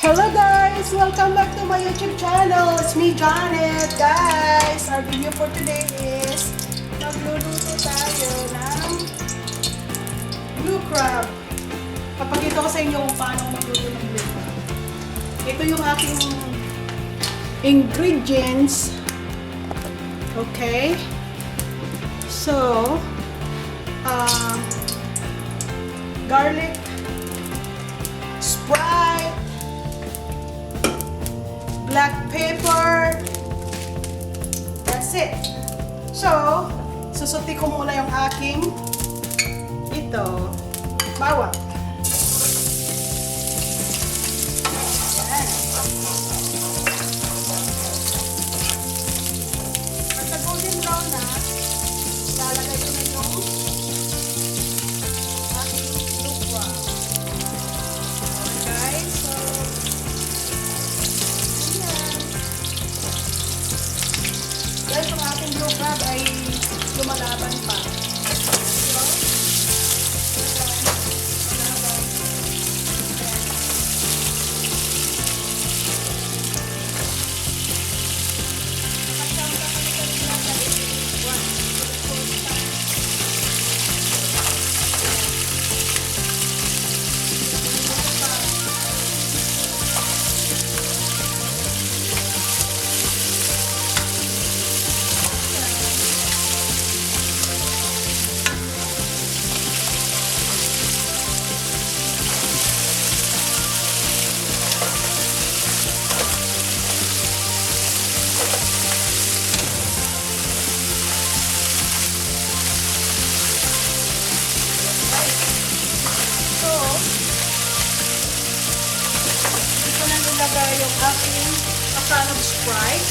Hello guys! Welcome back to my YouTube channel. It's me, Janet. Guys, our video for today is magluluto tayo ng blue crab. Papakita ko sa inyo kung paano magluto ng blue crab. Ito yung aking ingredients. Okay? So, garlic, Sprite, black pepper. That's it. So, susuti ko muna yung aking bawang. Yan. Pagka golden brown na, lalagay ko na yung aking blue crab. Okay, so dahil yung ating blue crab ay lumalaban pa. So, lumalaban. Pagkang kakalikalin natin, one, two, three, nilagay yung aking kasama ng Sprite.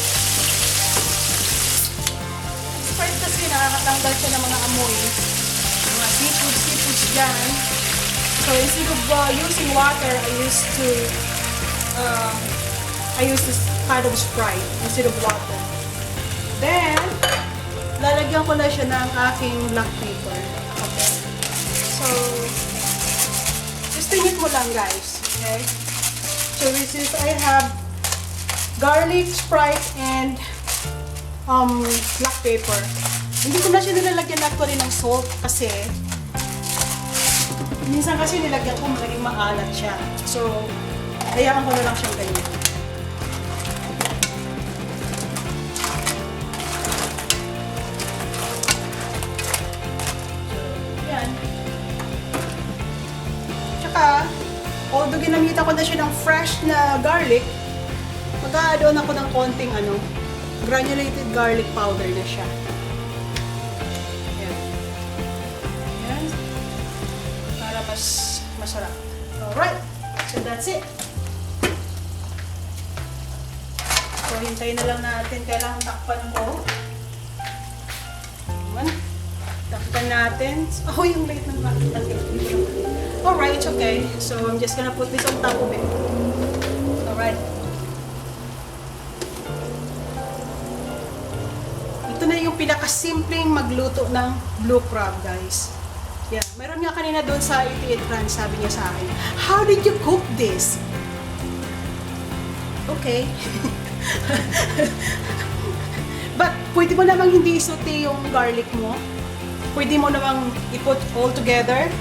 Sprite kasi nakakatanggal siya ng mga amoy. Mga seafoods dyan. So instead of using water, I use this kind of Sprite instead of water. Then, lalagyan ko na siya ng aking black pepper. Okay. So, just tingin mo lang guys. Okay. So this is, I have garlic, Sprite, and black pepper. Hindi ko na siya nilalagyan actually ng salt kasi minsan kasi nilagyan ko magiging maalat siya. So, hayaan ko na lang siyang ganyan. So, yan. Tsaka, although ginamitan ko na siya ng fresh na garlic, mag-a-add on ako ng konting granulated garlic powder na siya. Ayan. Ayan. Para mas masarap. Alright. So that's it. So hintayin na lang natin. Kailangan takpan ko. Ayan. Takpan natin. Oh, yung late ng bakit. Alright, it's okay. So, I'm just gonna put this on top of it. Alright. Ito na yung pinakasimpleng magluto ng blue crab, guys. Yeah. Meron nga kanina doon sa 88 rand, sabi niya sa akin, how did you cook this? Okay. But, pwede mo namang hindi isote yung garlic mo. Pwede mo namang i-put all together.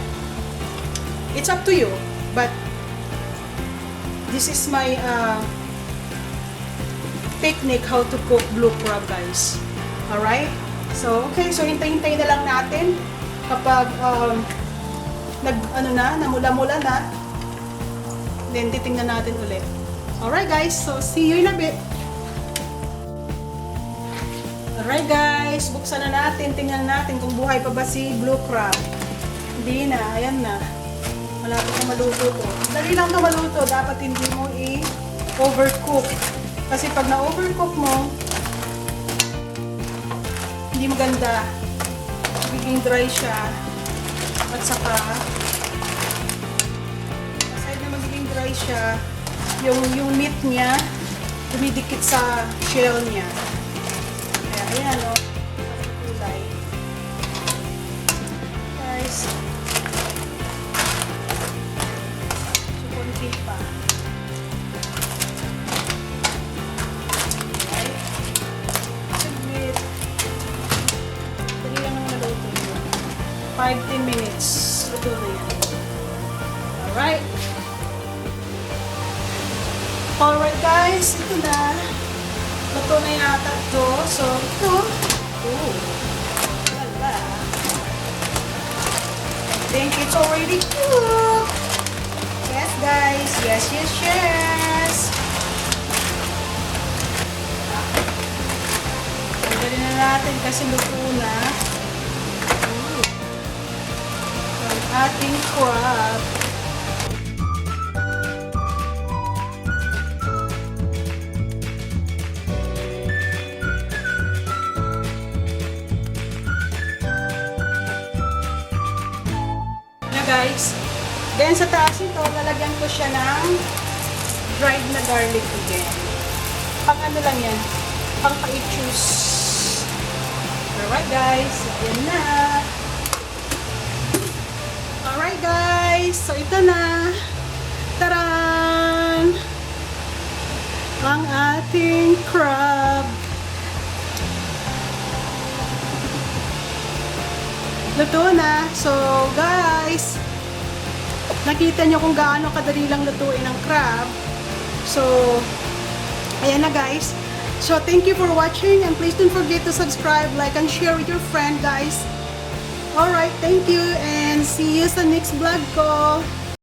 It's up to you, but this is my technique how to cook blue crab, guys. Alright? So, okay. So, hintay-hintay na lang natin kapag namula-mula na. Then, titingnan natin ulit. Alright, guys. So, see you in a bit. Alright, guys. Buksan na natin. Tingnan natin kung buhay pa ba si blue crab. Hindi na. Ayan na. Malapit na maluto to. Dali lang na maluto. Dapat hindi mo i-overcook. Kasi pag na-overcook mo, hindi maganda. Magiging dry siya. At saka, aside na magiging dry siya, yung meat niya, dumidikit sa shell niya. Kaya, ayan o. Kulay. Guys, so konti pa. Alright guys, ito na. Luto na yata ito. So, ito. Oh, wala. I think it's already cooked. Yes guys, yes, yes, yes. Tanggalin na natin kasi luto na. Ang ating crab. Guys, then sa taas ito, lalagyan ko siya ng dried na garlic again. Pang ano lang yan, pang pa-i-choose. Alright guys, ayan na. Alright guys, so ito na. Taran! Ang ating crab. Luto na. So, guys, nakita nyo kung gaano kadali lang lutuin ang crab. So, ayan na guys. So, thank you for watching and please don't forget to subscribe, like, and share with your friend, guys. Alright, thank you and see you sa next vlog ko.